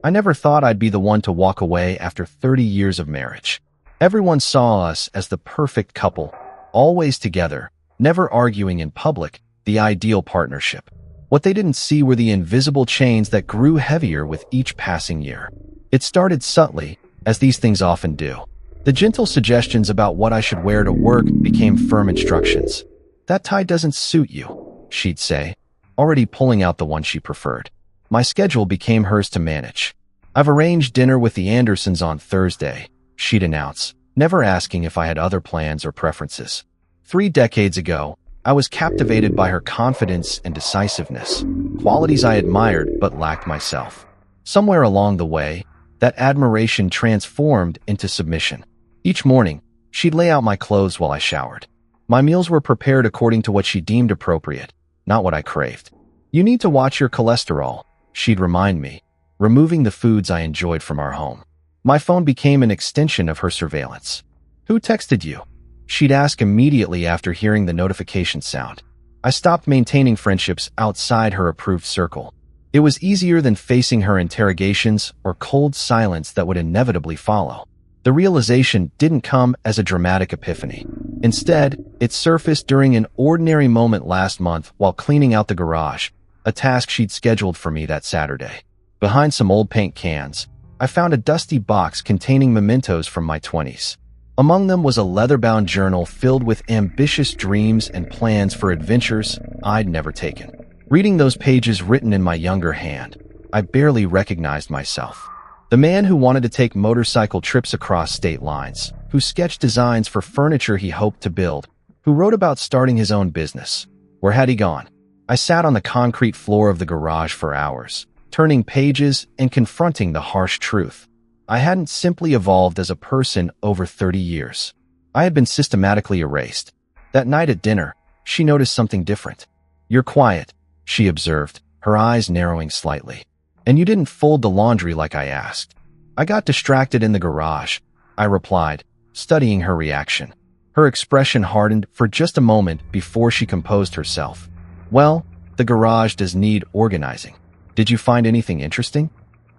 I never thought I'd be the one to walk away after 30 years of marriage. Everyone saw us as the perfect couple, always together, never arguing in public, the ideal partnership. What they didn't see were the invisible chains that grew heavier with each passing year. It started subtly, as these things often do. The gentle suggestions about what I should wear to work became firm instructions. "That tie doesn't suit you," she'd say, already pulling out the one she preferred. My schedule became hers to manage. "I've arranged dinner with the Andersons on Thursday," she'd announce, never asking if I had other plans or preferences. 3 decades ago, I was captivated by her confidence and decisiveness, qualities I admired but lacked myself. Somewhere along the way, that admiration transformed into submission. Each morning, she'd lay out my clothes while I showered. My meals were prepared according to what she deemed appropriate, not what I craved. "You need to watch your cholesterol," she'd remind me, removing the foods I enjoyed from our home. My phone became an extension of her surveillance. "Who texted you?" she'd ask immediately after hearing the notification sound. I stopped maintaining friendships outside her approved circle. It was easier than facing her interrogations or cold silence that would inevitably follow. The realization didn't come as a dramatic epiphany. Instead, it surfaced during an ordinary moment last month while cleaning out the garage, a task she'd scheduled for me that Saturday. Behind some old paint cans, I found a dusty box containing mementos from my 20s. Among them was a leather-bound journal filled with ambitious dreams and plans for adventures I'd never taken. Reading those pages written in my younger hand, I barely recognized myself. The man who wanted to take motorcycle trips across state lines, who sketched designs for furniture he hoped to build, who wrote about starting his own business. Where had he gone? I sat on the concrete floor of the garage for hours, turning pages and confronting the harsh truth. I hadn't simply evolved as a person over 30 years. I had been systematically erased. That night at dinner, she noticed something different. "You're quiet," she observed, her eyes narrowing slightly. "And you didn't fold the laundry like I asked." "I got distracted in the garage," I replied, studying her reaction. Her expression hardened for just a moment before she composed herself. "Well, the garage does need organizing. Did you find anything interesting?"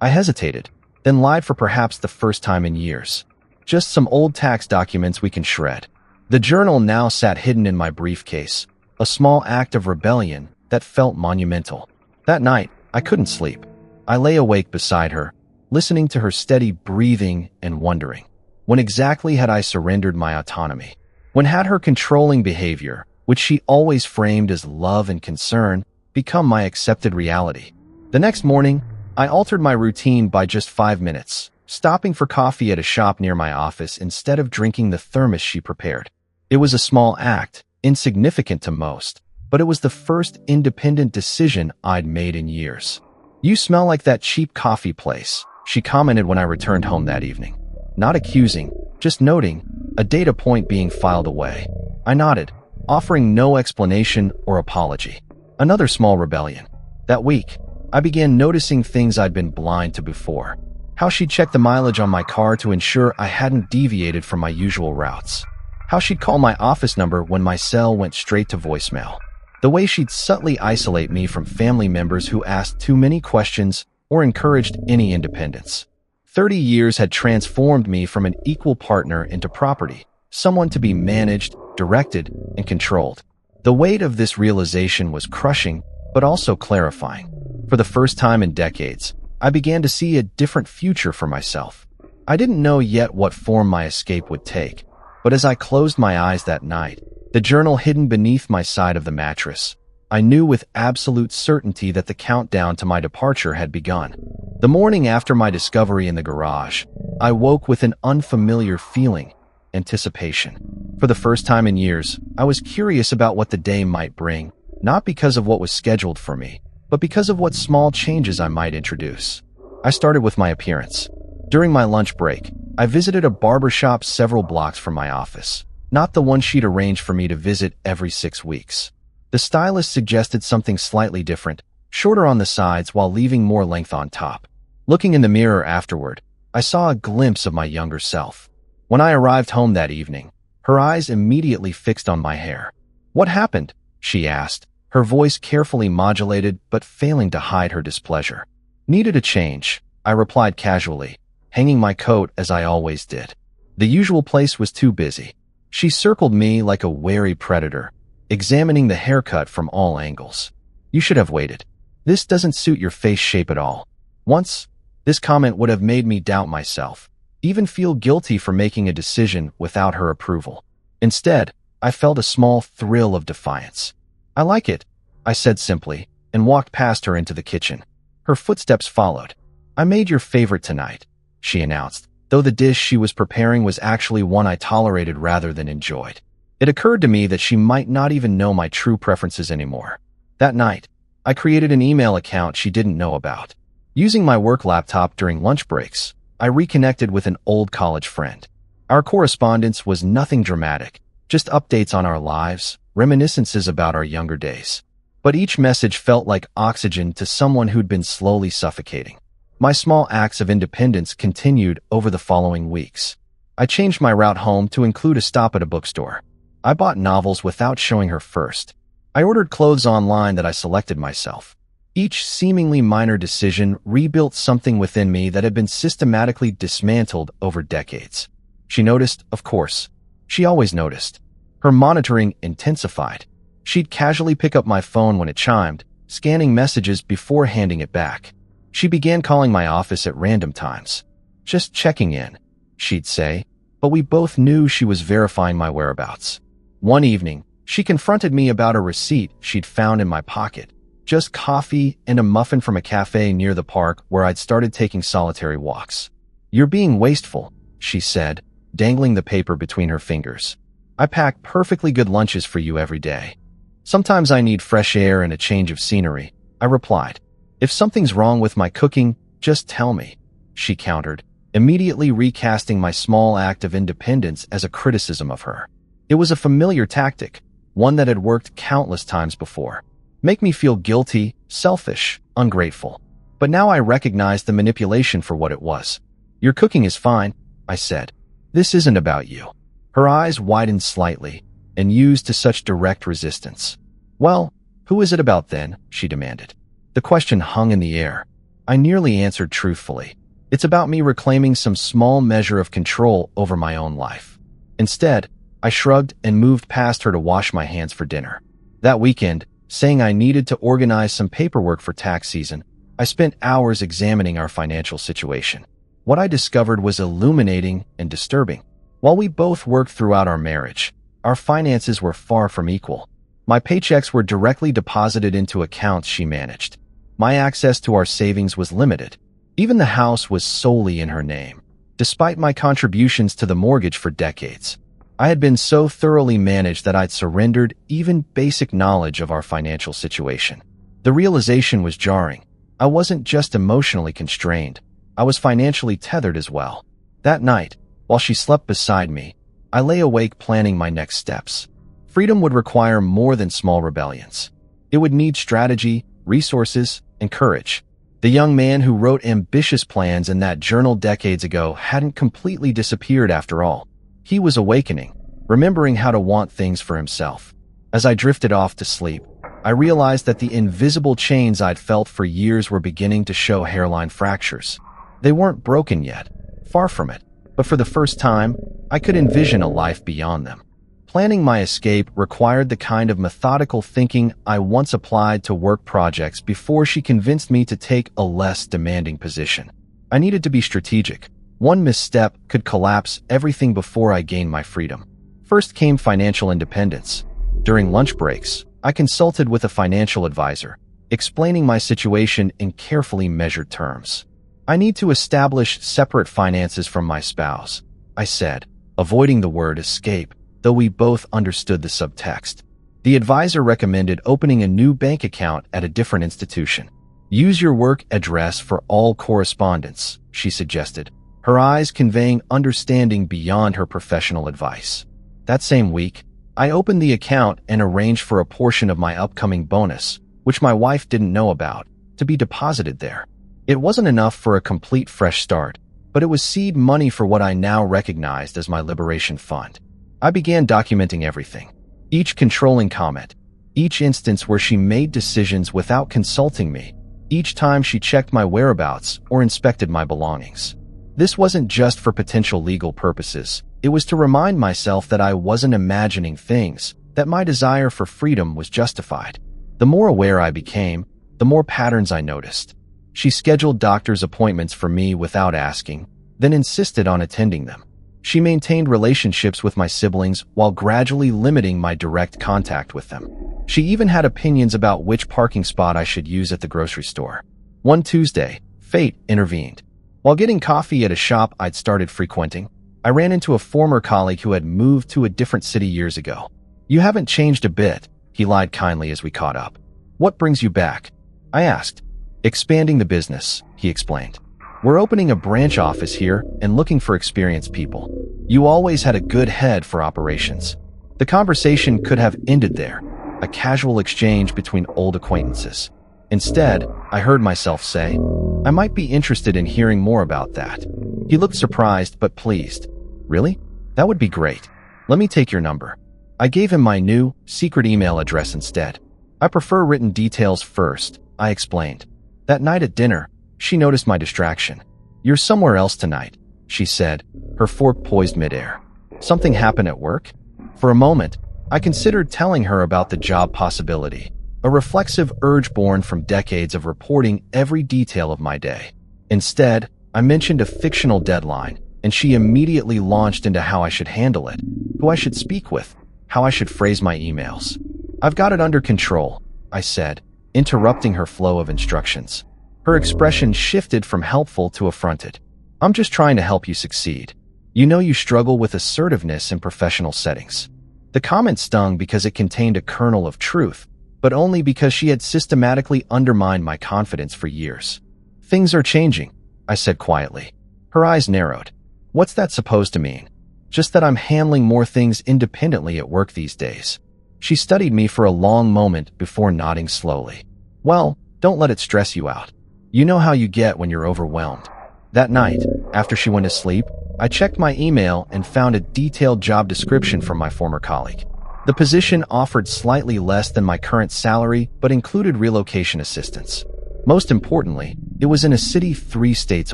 I hesitated, then lied for perhaps the first time in years. "Just some old tax documents we can shred." The journal now sat hidden in my briefcase, a small act of rebellion that felt monumental. That night, I couldn't sleep. I lay awake beside her, listening to her steady breathing and wondering, when exactly had I surrendered my autonomy? When had her controlling behavior, which she always framed as love and concern, become my accepted reality? The next morning, I altered my routine by just 5 minutes, stopping for coffee at a shop near my office instead of drinking the thermos she prepared. It was a small act, insignificant to most, but it was the first independent decision I'd made in years. "You smell like that cheap coffee place," she commented when I returned home that evening. Not accusing, just noting, a data point being filed away. I nodded, offering no explanation or apology. Another small rebellion. That week, I began noticing things I'd been blind to before. How she'd check the mileage on my car to ensure I hadn't deviated from my usual routes. How she'd call my office number when my cell went straight to voicemail. The way she'd subtly isolate me from family members who asked too many questions or encouraged any independence. 30 years had transformed me from an equal partner into property, someone to be managed, directed, and controlled. The weight of this realization was crushing, but also clarifying. For the first time in decades, I began to see a different future for myself. I didn't know yet what form my escape would take, but as I closed my eyes that night, the journal hidden beneath my side of the mattress, I knew with absolute certainty that the countdown to my departure had begun. The morning after my discovery in the garage, I woke with an unfamiliar feeling, anticipation. For the first time in years, I was curious about what the day might bring, not because of what was scheduled for me, but because of what small changes I might introduce. I started with my appearance. During my lunch break, I visited a barbershop several blocks from my office, not the one she'd arranged for me to visit every 6 weeks. The stylist suggested something slightly different, shorter on the sides while leaving more length on top. Looking in the mirror afterward, I saw a glimpse of my younger self. When I arrived home that evening, her eyes immediately fixed on my hair. "What happened?" she asked, her voice carefully modulated but failing to hide her displeasure. "Needed a change," I replied casually, hanging my coat as I always did. The usual place was too busy. She circled me like a wary predator, examining the haircut from all angles. You should have waited. This doesn't suit your face shape at all. Once, this comment would have made me doubt myself, even feel guilty for making a decision without her approval. Instead, I felt a small thrill of defiance. I like it, I said simply, and walked past her into the kitchen. Her footsteps followed. I made your favorite tonight, she announced, though the dish she was preparing was actually one I tolerated rather than enjoyed. It occurred to me that she might not even know my true preferences anymore. That night, I created an email account she didn't know about. Using my work laptop during lunch breaks, I reconnected with an old college friend. Our correspondence was nothing dramatic, just updates on our lives, reminiscences about our younger days. But each message felt like oxygen to someone who'd been slowly suffocating. My small acts of independence continued over the following weeks. I changed my route home to include a stop at a bookstore. I bought novels without showing her first. I ordered clothes online that I selected myself. Each seemingly minor decision rebuilt something within me that had been systematically dismantled over decades. She noticed, of course. She always noticed. Her monitoring intensified. She'd casually pick up my phone when it chimed, scanning messages before handing it back. She began calling my office at random times. Just checking in, she'd say, but we both knew she was verifying my whereabouts. One evening, she confronted me about a receipt she'd found in my pocket. Just coffee and a muffin from a cafe near the park where I'd started taking solitary walks. You're being wasteful, she said, dangling the paper between her fingers. I pack perfectly good lunches for you every day. Sometimes I need fresh air and a change of scenery, I replied. If something's wrong with my cooking, just tell me, she countered, immediately recasting my small act of independence as a criticism of her. It was a familiar tactic, one that had worked countless times before. Make me feel guilty, selfish, ungrateful. But now I recognized the manipulation for what it was. Your cooking is fine, I said. This isn't about you. Her eyes widened slightly, and used to such direct resistance. Well, who is it about then? She demanded. The question hung in the air. I nearly answered truthfully. It's about me reclaiming some small measure of control over my own life. Instead, I shrugged and moved past her to wash my hands for dinner. That weekend, saying I needed to organize some paperwork for tax season, I spent hours examining our financial situation. What I discovered was illuminating and disturbing. While we both worked throughout our marriage, our finances were far from equal. My paychecks were directly deposited into accounts she managed. My access to our savings was limited. Even the house was solely in her name. Despite my contributions to the mortgage for decades, I had been so thoroughly managed that I'd surrendered even basic knowledge of our financial situation. The realization was jarring. I wasn't just emotionally constrained. I was financially tethered as well. That night, while she slept beside me, I lay awake planning my next steps. Freedom would require more than small rebellions. It would need strategy, resources, and courage. The young man who wrote ambitious plans in that journal decades ago hadn't completely disappeared after all. He was awakening, remembering how to want things for himself. As I drifted off to sleep, I realized that the invisible chains I'd felt for years were beginning to show hairline fractures. They weren't broken yet, far from it, but for the first time, I could envision a life beyond them. Planning my escape required the kind of methodical thinking I once applied to work projects before she convinced me to take a less demanding position. I needed to be strategic. One misstep could collapse everything before I gained my freedom. First came financial independence. During lunch breaks, I consulted with a financial advisor, explaining my situation in carefully measured terms. I need to establish separate finances from my spouse, I said, avoiding the word escape, though we both understood the subtext. The advisor recommended opening a new bank account at a different institution. Use your work address for all correspondence, she suggested, her eyes conveying understanding beyond her professional advice. That same week, I opened the account and arranged for a portion of my upcoming bonus, which my wife didn't know about, to be deposited there. It wasn't enough for a complete fresh start, but it was seed money for what I now recognized as my liberation fund. I began documenting everything. Each controlling comment, each instance where she made decisions without consulting me, each time she checked my whereabouts or inspected my belongings. This wasn't just for potential legal purposes. It was to remind myself that I wasn't imagining things, that my desire for freedom was justified. The more aware I became, the more patterns I noticed. She scheduled doctor's appointments for me without asking, then insisted on attending them. She maintained relationships with my siblings while gradually limiting my direct contact with them. She even had opinions about which parking spot I should use at the grocery store. One Tuesday, fate intervened. While getting coffee at a shop I'd started frequenting, I ran into a former colleague who had moved to a different city years ago. "You haven't changed a bit," he lied kindly as we caught up. "What brings you back?" I asked. "Expanding the business," he explained. "We're opening a branch office here and looking for experienced people. You always had a good head for operations." The conversation could have ended there, a casual exchange between old acquaintances. Instead, I heard myself say, "I might be interested in hearing more about that." He looked surprised but pleased. "Really? That would be great. Let me take your number." I gave him my new, secret email address instead. "I prefer written details first," I explained. That night at dinner, she noticed my distraction. "You're somewhere else tonight," she said, her fork poised midair. "Something happened at work?" For a moment, I considered telling her about the job possibility, a reflexive urge born from decades of reporting every detail of my day. Instead, I mentioned a fictional deadline, and she immediately launched into how I should handle it, who I should speak with, how I should phrase my emails. "I've got it under control," I said, interrupting her flow of instructions. Her expression shifted from helpful to affronted. "I'm just trying to help you succeed. You know you struggle with assertiveness in professional settings." The comment stung because it contained a kernel of truth, but only because she had systematically undermined my confidence for years. "Things are changing," I said quietly. Her eyes narrowed. "What's that supposed to mean?" "Just that I'm handling more things independently at work these days." She studied me for a long moment before nodding slowly. "Well, don't let it stress you out. You know how you get when you're overwhelmed." That night, after she went to sleep, I checked my email and found a detailed job description from my former colleague. The position offered slightly less than my current salary, but included relocation assistance. Most importantly, it was in a city 3 states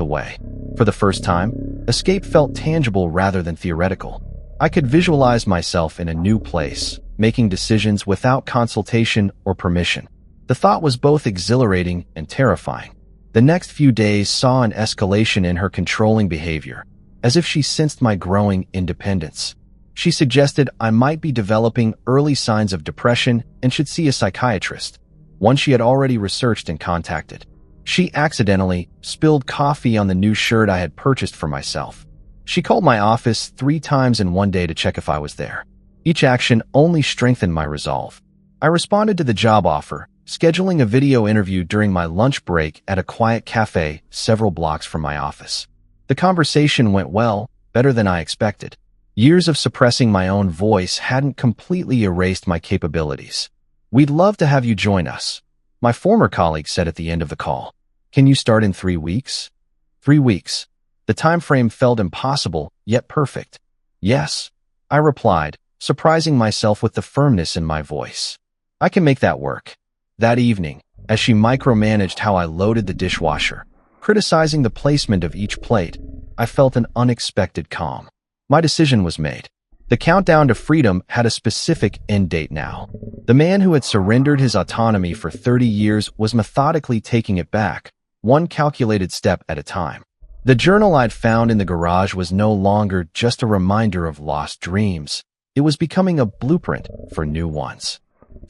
away. For the first time, escape felt tangible rather than theoretical. I could visualize myself in a new place, making decisions without consultation or permission. The thought was both exhilarating and terrifying. The next few days saw an escalation in her controlling behavior, as if she sensed my growing independence. She suggested I might be developing early signs of depression and should see a psychiatrist, one she had already researched and contacted. She accidentally spilled coffee on the new shirt I had purchased for myself. She called my office 3 times in one day to check if I was there. Each action only strengthened my resolve. I responded to the job offer, scheduling a video interview during my lunch break at a quiet cafe several blocks from my office. The conversation went well, better than I expected. Years of suppressing my own voice hadn't completely erased my capabilities. "We'd love to have you join us," my former colleague said at the end of the call. "Can you start in 3 weeks?" 3 weeks. The time frame felt impossible, yet perfect. "Yes," I replied, surprising myself with the firmness in my voice. "I can make that work." That evening, as she micromanaged how I loaded the dishwasher, criticizing the placement of each plate, I felt an unexpected calm. My decision was made. The countdown to freedom had a specific end date now. The man who had surrendered his autonomy for 30 years was methodically taking it back, one calculated step at a time. The journal I'd found in the garage was no longer just a reminder of lost dreams. It was becoming a blueprint for new ones.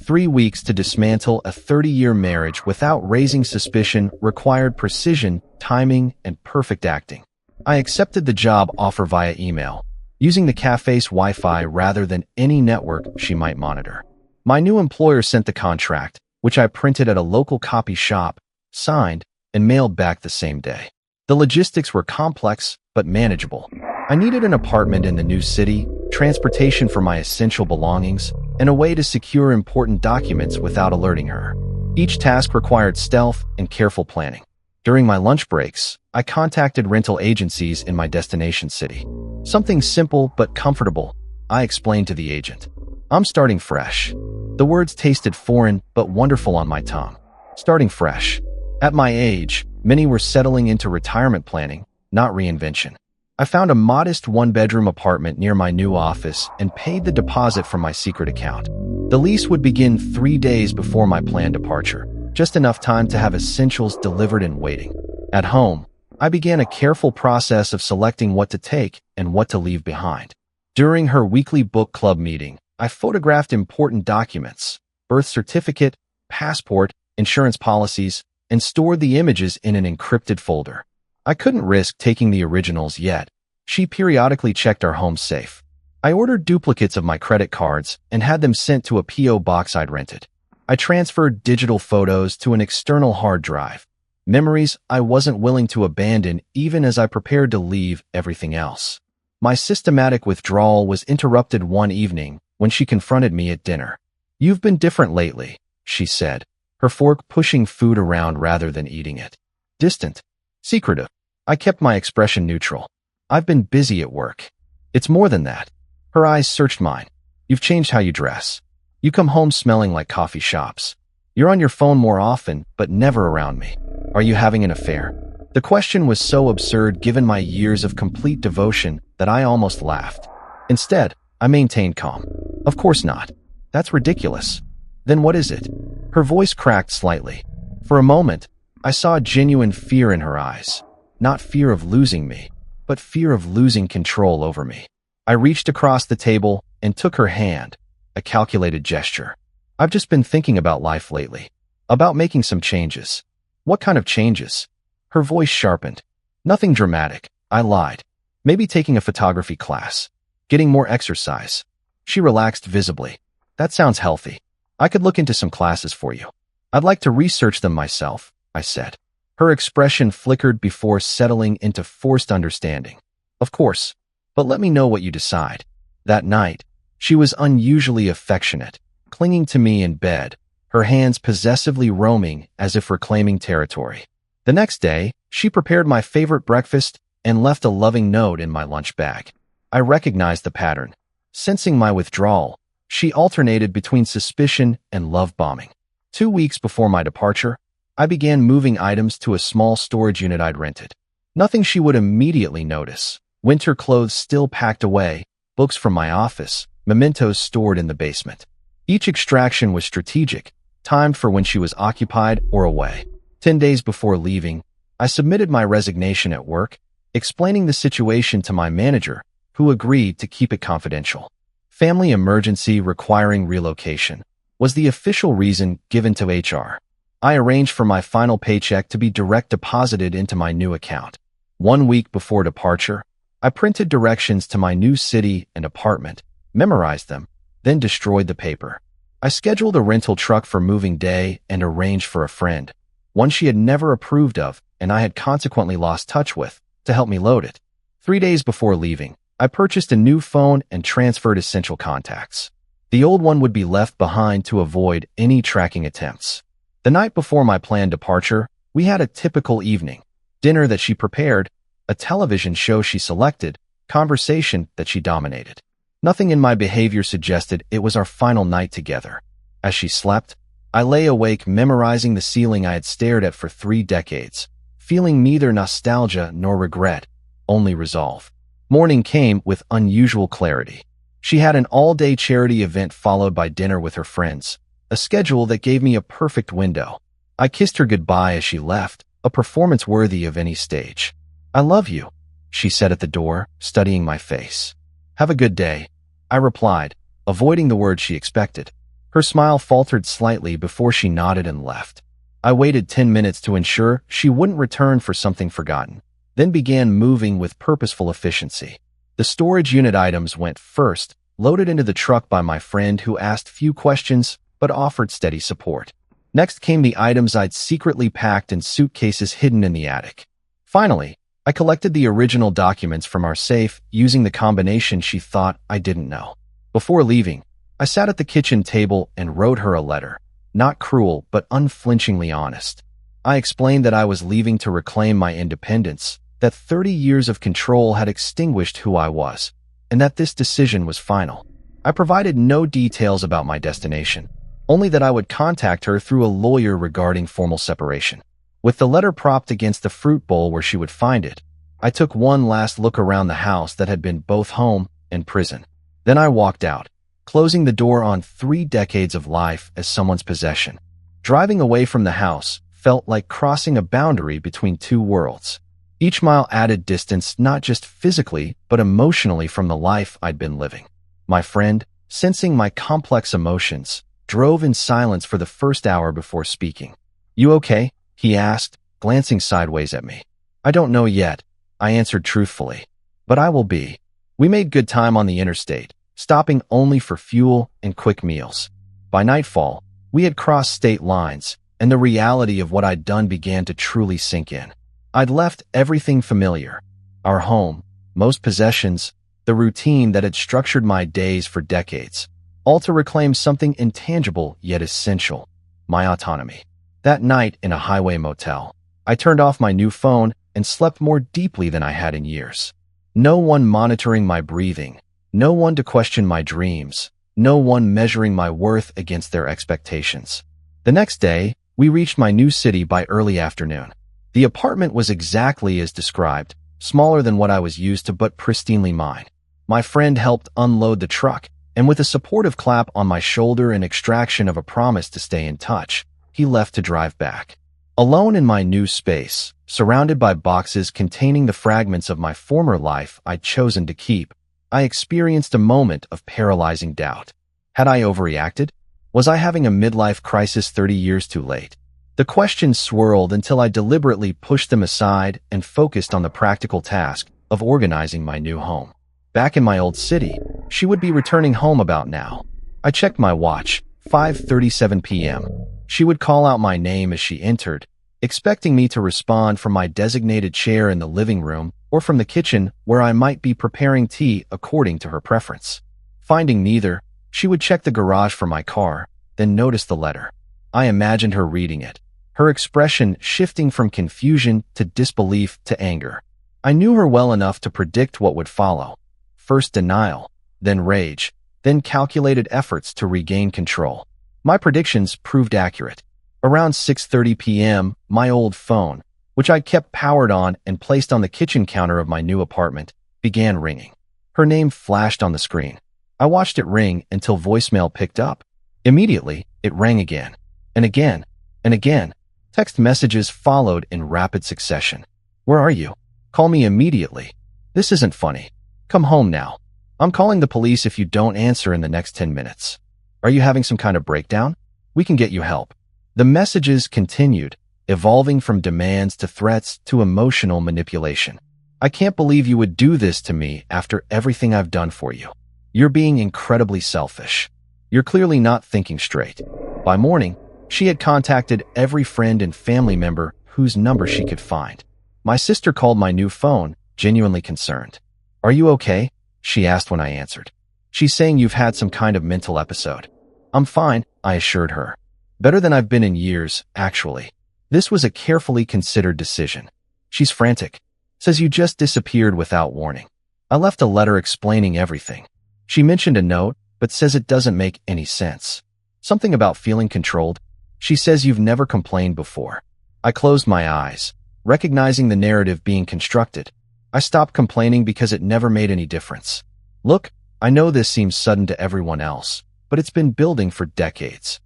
3 weeks to dismantle a 30-year marriage without raising suspicion required precision, timing, and perfect acting. I accepted the job offer via email, using the cafe's Wi-Fi rather than any network she might monitor. My new employer sent the contract, which I printed at a local copy shop, signed, and mailed back the same day. The logistics were complex, but manageable. I needed an apartment in the new city, transportation for my essential belongings, and a way to secure important documents without alerting her. Each task required stealth and careful planning. During my lunch breaks, I contacted rental agencies in my destination city. "Something simple but comfortable," I explained to the agent. "I'm starting fresh." The words tasted foreign but wonderful on my tongue. Starting fresh. At my age, many were settling into retirement planning, not reinvention. I found a modest one-bedroom apartment near my new office and paid the deposit from my secret account. The lease would begin 3 days before my planned departure, just enough time to have essentials delivered and waiting. At home, I began a careful process of selecting what to take and what to leave behind. During her weekly book club meeting, I photographed important documents, birth certificate, passport, insurance policies, and stored the images in an encrypted folder. I couldn't risk taking the originals yet. She periodically checked our home safe. I ordered duplicates of my credit cards and had them sent to a P.O. box I'd rented. I transferred digital photos to an external hard drive, memories I wasn't willing to abandon even as I prepared to leave everything else. My systematic withdrawal was interrupted one evening when she confronted me at dinner. "You've been different lately," she said, her fork pushing food around rather than eating it. Distant. Secretive. I kept my expression neutral. "I've been busy at work." "It's more than that." Her eyes searched mine. "You've changed how you dress. You come home smelling like coffee shops. You're on your phone more often, but never around me. Are you having an affair?" The question was so absurd given my years of complete devotion that I almost laughed. Instead, I maintained calm. "Of course not. That's ridiculous." "Then what is it?" Her voice cracked slightly. For a moment, I saw genuine fear in her eyes. Not fear of losing me, but fear of losing control over me. I reached across the table and took her hand, a calculated gesture. "I've just been thinking about life lately, about making some changes." "What kind of changes?" Her voice sharpened. "Nothing dramatic," I lied. "Maybe taking a photography class, getting more exercise." She relaxed visibly. "That sounds healthy. I could look into some classes for you." "I'd like to research them myself," I said. Her expression flickered before settling into forced understanding. "Of course, but let me know what you decide." That night, she was unusually affectionate, clinging to me in bed, her hands possessively roaming as if reclaiming territory. The next day, she prepared my favorite breakfast and left a loving note in my lunch bag. I recognized the pattern. Sensing my withdrawal, she alternated between suspicion and love bombing. 2 weeks before my departure, I began moving items to a small storage unit I'd rented. Nothing she would immediately notice. Winter clothes still packed away, books from my office, mementos stored in the basement. Each extraction was strategic, timed for when she was occupied or away. 10 days before leaving, I submitted my resignation at work, explaining the situation to my manager, who agreed to keep it confidential. Family emergency requiring relocation was the official reason given to HR. I arranged for my final paycheck to be direct deposited into my new account. 1 week before departure, I printed directions to my new city and apartment, memorized them, then destroyed the paper. I scheduled a rental truck for moving day and arranged for a friend, one she had never approved of and I had consequently lost touch with, to help me load it. 3 days before leaving, I purchased a new phone and transferred essential contacts. The old one would be left behind to avoid any tracking attempts. The night before my planned departure, we had a typical evening. Dinner that she prepared, a television show she selected, conversation that she dominated. Nothing in my behavior suggested it was our final night together. As she slept, I lay awake memorizing the ceiling I had stared at for 3 decades, feeling neither nostalgia nor regret, only resolve. Morning came with unusual clarity. She had an all-day charity event followed by dinner with her friends, a schedule that gave me a perfect window. I kissed her goodbye as she left, a performance worthy of any stage. "I love you," she said at the door, studying my face. "Have a good day," I replied, avoiding the word she expected. Her smile faltered slightly before she nodded and left. I waited 10 minutes to ensure she wouldn't return for something forgotten, then began moving with purposeful efficiency. The storage unit items went first, loaded into the truck by my friend who asked few questions but offered steady support. Next came the items I'd secretly packed in suitcases hidden in the attic. Finally, I collected the original documents from our safe using the combination she thought I didn't know. Before leaving, I sat at the kitchen table and wrote her a letter, not cruel but unflinchingly honest. I explained that I was leaving to reclaim my independence, that 30 years of control had extinguished who I was, and that this decision was final. I provided no details about my destination, only that I would contact her through a lawyer regarding formal separation. With the letter propped against the fruit bowl where she would find it, I took one last look around the house that had been both home and prison. Then I walked out, closing the door on 3 decades of life as someone's possession. Driving away from the house felt like crossing a boundary between 2 worlds. Each mile added distance not just physically, but emotionally from the life I'd been living. My friend, sensing my complex emotions, drove in silence for the first hour before speaking. "You okay?" he asked, glancing sideways at me. "I don't know yet," I answered truthfully. "But I will be." We made good time on the interstate, stopping only for fuel and quick meals. By nightfall, we had crossed state lines, and the reality of what I'd done began to truly sink in. I'd left everything familiar: our home, most possessions, the routine that had structured my days for decades, all to reclaim something intangible yet essential: my autonomy. That night in a highway motel, I turned off my new phone and slept more deeply than I had in years. No one monitoring my breathing, no one to question my dreams, no one measuring my worth against their expectations. The next day, we reached my new city by early afternoon. The apartment was exactly as described, smaller than what I was used to but pristinely mine. My friend helped unload the truck, and with a supportive clap on my shoulder and extraction of a promise to stay in touch, he left to drive back. Alone in my new space, surrounded by boxes containing the fragments of my former life I'd chosen to keep, I experienced a moment of paralyzing doubt. Had I overreacted? Was I having a midlife crisis 30 years too late? The questions swirled until I deliberately pushed them aside and focused on the practical task of organizing my new home. Back in my old city, she would be returning home about now. I checked my watch, 5:37 p.m. She would call out my name as she entered, expecting me to respond from my designated chair in the living room or from the kitchen where I might be preparing tea according to her preference. Finding neither, she would check the garage for my car, then notice the letter. I imagined her reading it, her expression shifting from confusion to disbelief to anger. I knew her well enough to predict what would follow. First denial, then rage, then calculated efforts to regain control. My predictions proved accurate. Around 6:30 p.m., my old phone, which I kept powered on and placed on the kitchen counter of my new apartment, began ringing. Her name flashed on the screen. I watched it ring until voicemail picked up. Immediately, it rang again, and again, and again. Text messages followed in rapid succession. "Where are you? Call me immediately. This isn't funny. Come home now. I'm calling the police if you don't answer in the next 10 minutes. Are you having some kind of breakdown? We can get you help." The messages continued, evolving from demands to threats to emotional manipulation. "I can't believe you would do this to me after everything I've done for you. You're being incredibly selfish. You're clearly not thinking straight." By morning, she had contacted every friend and family member whose number she could find. My sister called my new phone, genuinely concerned. "Are you okay?" she asked when I answered. "She's saying you've had some kind of mental episode." "I'm fine," I assured her. "Better than I've been in years, actually." This was a carefully considered decision. "She's frantic. Says you just disappeared without warning." I left a letter explaining everything. She mentioned a note, but says it doesn't make any sense. Something about feeling controlled. She says you've never complained before. I closed my eyes, recognizing the narrative being constructed. I stopped complaining because it never made any difference. "Look, I know this seems sudden to everyone else, but it's been building for decades."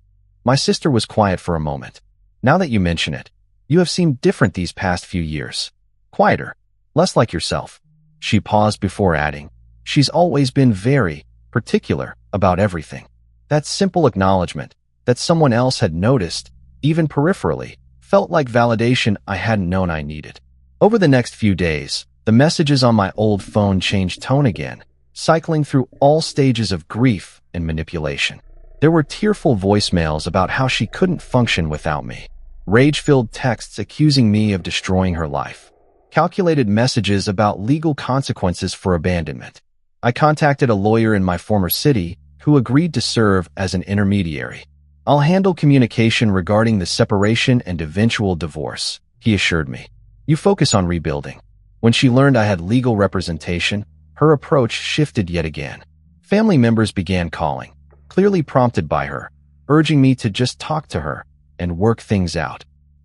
My sister was quiet for a moment. "Now that you mention it, you have seemed different these past few years. Quieter, less like yourself." She paused before adding, "She's always been very particular about everything." That simple acknowledgement, that someone else had noticed, even peripherally, felt like validation I hadn't known I needed. Over the next few days, the messages on my old phone changed tone again, cycling through all stages of grief and manipulation. There were tearful voicemails about how she couldn't function without me, rage-filled texts accusing me of destroying her life, calculated messages about legal consequences for abandonment. I contacted a lawyer in my former city who agreed to serve as an intermediary. "I'll handle communication regarding the separation and eventual divorce," he assured me. "You focus on rebuilding." When she learned I had legal representation, her approach shifted yet again. Family members began calling, clearly prompted by her, urging me to just talk to her and work things out.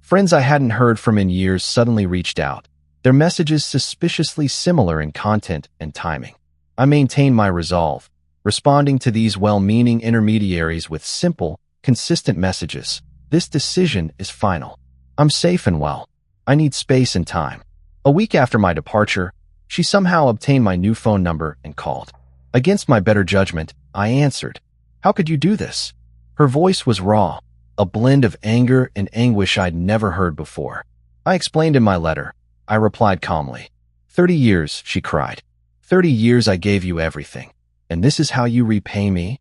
Friends I hadn't heard from in years suddenly reached out, their messages suspiciously similar in content and timing. I maintained my resolve, responding to these well-meaning intermediaries with simple, consistent messages. This decision is final. I'm safe and well. I need space and time. A week after my departure, she somehow obtained my new phone number and called. Against my better judgment, I answered. How could you do this? Her voice was raw, a blend of anger and anguish I'd never heard before. I explained in my letter. I replied calmly. 30 years, she cried. 30 years I gave you everything. And this is how you repay me?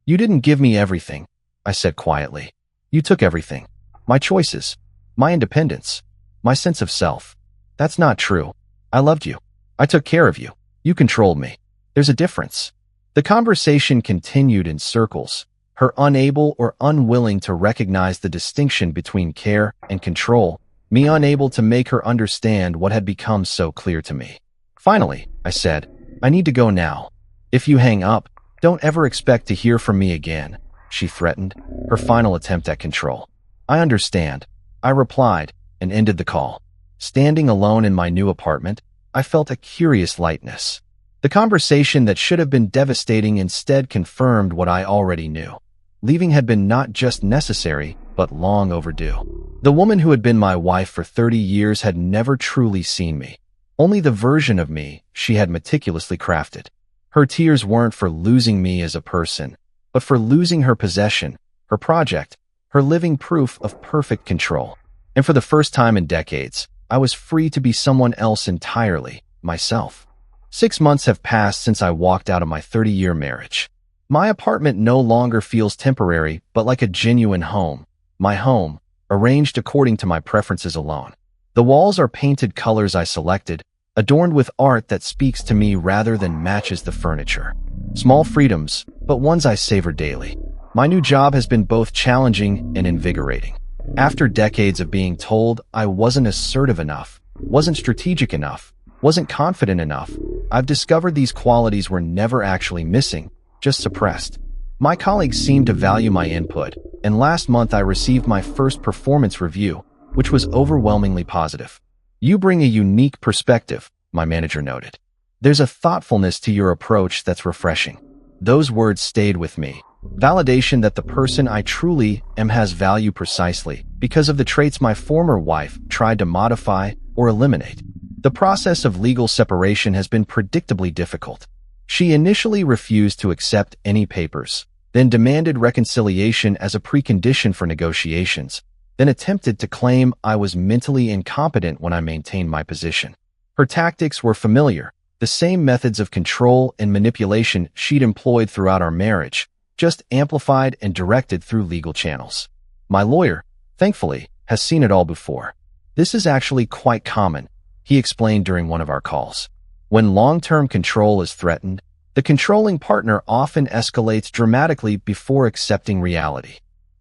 You didn't give me everything, I said quietly. You took everything. My choices, my independence, my sense of self. That's not true. I loved you. I took care of you. You controlled me. There's a difference. The conversation continued in circles, her unable or unwilling to recognize the distinction between care and control, me unable to make her understand what had become so clear to me. Finally, I said, I need to go now. If you hang up, don't ever expect to hear from me again, she threatened, her final attempt at control. I understand, I replied, and ended the call. Standing alone in my new apartment, I felt a curious lightness. The conversation that should have been devastating instead confirmed what I already knew. Leaving had been not just necessary, but long overdue. The woman who had been my wife for 30 years had never truly seen me. Only the version of me she had meticulously crafted. Her tears weren't for losing me as a person, but for losing her possession, her project, her living proof of perfect control. And for the first time in decades, I was free to be someone else entirely, myself. 6 months have passed since I walked out of my 30-year marriage. My apartment no longer feels temporary, but like a genuine home. My home, arranged according to my preferences alone. The walls are painted colors I selected, adorned with art that speaks to me rather than matches the furniture. Small freedoms, but ones I savor daily. My new job has been both challenging and invigorating. After decades of being told I wasn't assertive enough, wasn't strategic enough, wasn't confident enough, I've discovered these qualities were never actually missing, just suppressed. My colleagues seem to value my input, and last month I received my first performance review, which was overwhelmingly positive. You bring a unique perspective, my manager noted. There's a thoughtfulness to your approach that's refreshing. Those words stayed with me. Validation that the person I truly am has value precisely because of the traits my former wife tried to modify or eliminate. The process of legal separation has been predictably difficult. She initially refused to accept any papers, then demanded reconciliation as a precondition for negotiations, then attempted to claim I was mentally incompetent when I maintained my position. Her tactics were familiar, the same methods of control and manipulation she'd employed throughout our marriage, just amplified and directed through legal channels. My lawyer, thankfully, has seen it all before. This is actually quite common, he explained during one of our calls. When long-term control is threatened, the controlling partner often escalates dramatically before accepting reality.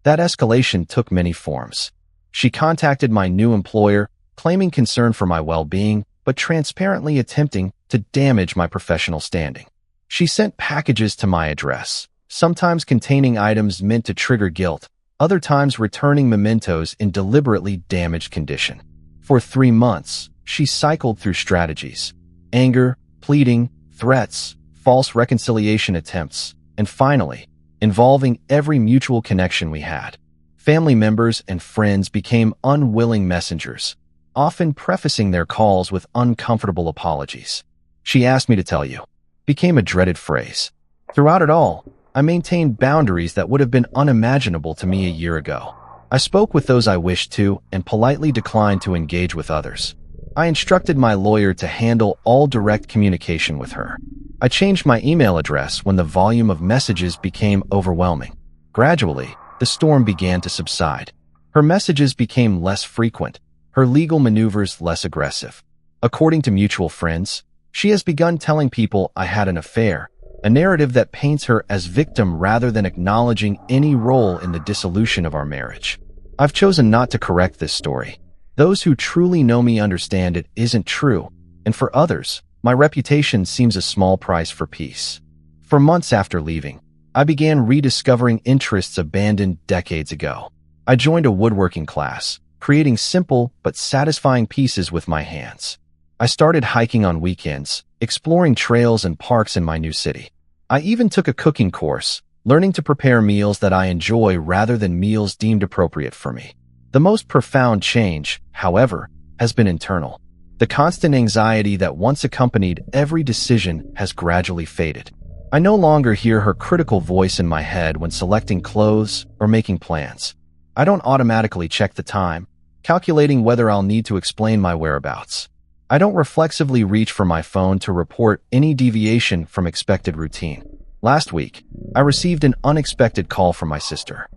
That escalation took many forms. She contacted my new employer, claiming concern for my well-being, but transparently attempting to damage my professional standing. She sent packages to my address, sometimes containing items meant to trigger guilt, other times returning mementos in deliberately damaged condition. For 3 months, she cycled through strategies: anger, pleading, threats, false reconciliation attempts, and finally, involving every mutual connection we had. Family members and friends became unwilling messengers, often prefacing their calls with uncomfortable apologies. She asked me to tell you, became a dreaded phrase. Throughout it all, I maintained boundaries that would have been unimaginable to me a year ago. I spoke with those I wished to and politely declined to engage with others. I instructed my lawyer to handle all direct communication with her. I changed my email address when the volume of messages became overwhelming. Gradually, the storm began to subside. Her messages became less frequent, her legal maneuvers less aggressive. According to mutual friends, she has begun telling people I had an affair, a narrative that paints her as victim rather than acknowledging any role in the dissolution of our marriage. I've chosen not to correct this story. Those who truly know me understand it isn't true, and for others, my reputation seems a small price for peace. For months after leaving, I began rediscovering interests abandoned decades ago. I joined a woodworking class, creating simple but satisfying pieces with my hands. I started hiking on weekends, exploring trails and parks in my new city. I even took a cooking course, learning to prepare meals that I enjoy rather than meals deemed appropriate for me. The most profound change, however, has been internal. The constant anxiety that once accompanied every decision has gradually faded. I no longer hear her critical voice in my head when selecting clothes or making plans. I don't automatically check the time, calculating whether I'll need to explain my whereabouts. I don't reflexively reach for my phone to report any deviation from expected routine. Last week, I received an unexpected call from my sister.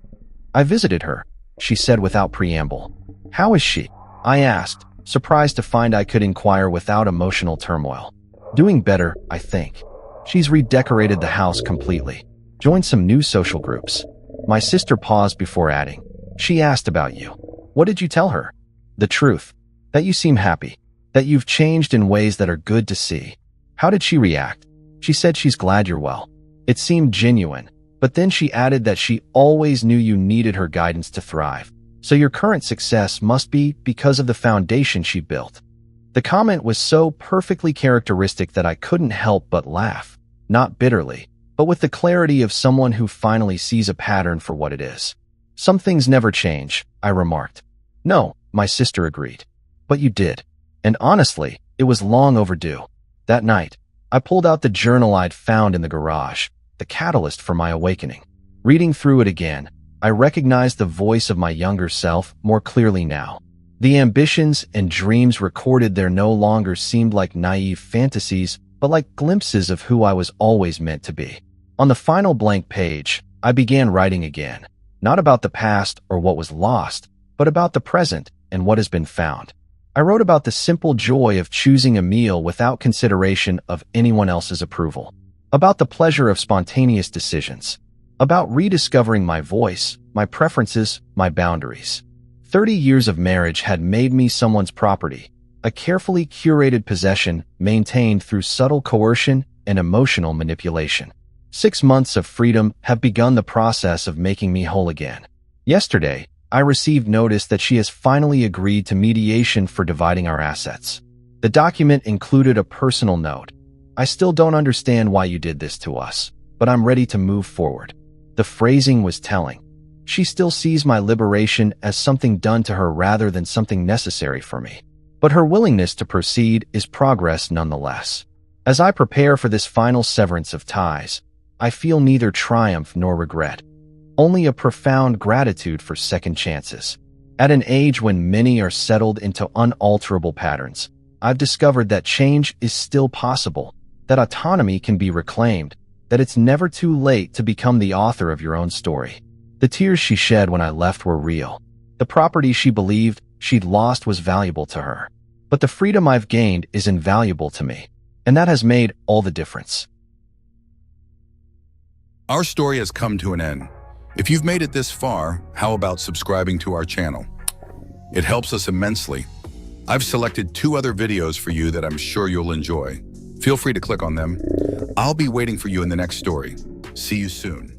I visited her, she said without preamble. "How is she?" I asked, surprised to find I could inquire without emotional turmoil. "Doing better, I think. She's redecorated the house completely, joined some new social groups." My sister paused before adding, "She asked about you. What did you tell her?" "The truth. That you seem happy. That you've changed in ways that are good to see." "How did she react?" "She said she's glad you're well." It seemed genuine, but then she added that she always knew you needed her guidance to thrive. "So your current success must be because of the foundation she built." The comment was so perfectly characteristic that I couldn't help but laugh, not bitterly, but with the clarity of someone who finally sees a pattern for what it is. "Some things never change," I remarked. "No," my sister agreed. "But you did. And honestly, it was long overdue." That night, I pulled out the journal I'd found in the garage, the catalyst for my awakening. Reading through it again, I recognized the voice of my younger self more clearly now. The ambitions and dreams recorded there no longer seemed like naive fantasies, but like glimpses of who I was always meant to be. On the final blank page, I began writing again, not about the past or what was lost, but about the present and what has been found. I wrote about the simple joy of choosing a meal without consideration of anyone else's approval, about the pleasure of spontaneous decisions, about rediscovering my voice, my preferences, my boundaries. 30 years of marriage had made me someone's property, a carefully curated possession maintained through subtle coercion and emotional manipulation. 6 months of freedom have begun the process of making me whole again. Yesterday, I received notice that she has finally agreed to mediation for dividing our assets. The document included a personal note. "I still don't understand why you did this to us, but I'm ready to move forward." The phrasing was telling. She still sees my liberation as something done to her rather than something necessary for me. But her willingness to proceed is progress nonetheless. As I prepare for this final severance of ties, I feel neither triumph nor regret, only a profound gratitude for second chances. At an age when many are settled into unalterable patterns, I've discovered that change is still possible, that autonomy can be reclaimed, that it's never too late to become the author of your own story. The tears she shed when I left were real. The property she believed she'd lost was valuable to her. But the freedom I've gained is invaluable to me, and that has made all the difference. Our story has come to an end. If you've made it this far, how about subscribing to our channel? It helps us immensely. I've selected 2 other videos for you that I'm sure you'll enjoy. Feel free to click on them. I'll be waiting for you in the next story. See you soon.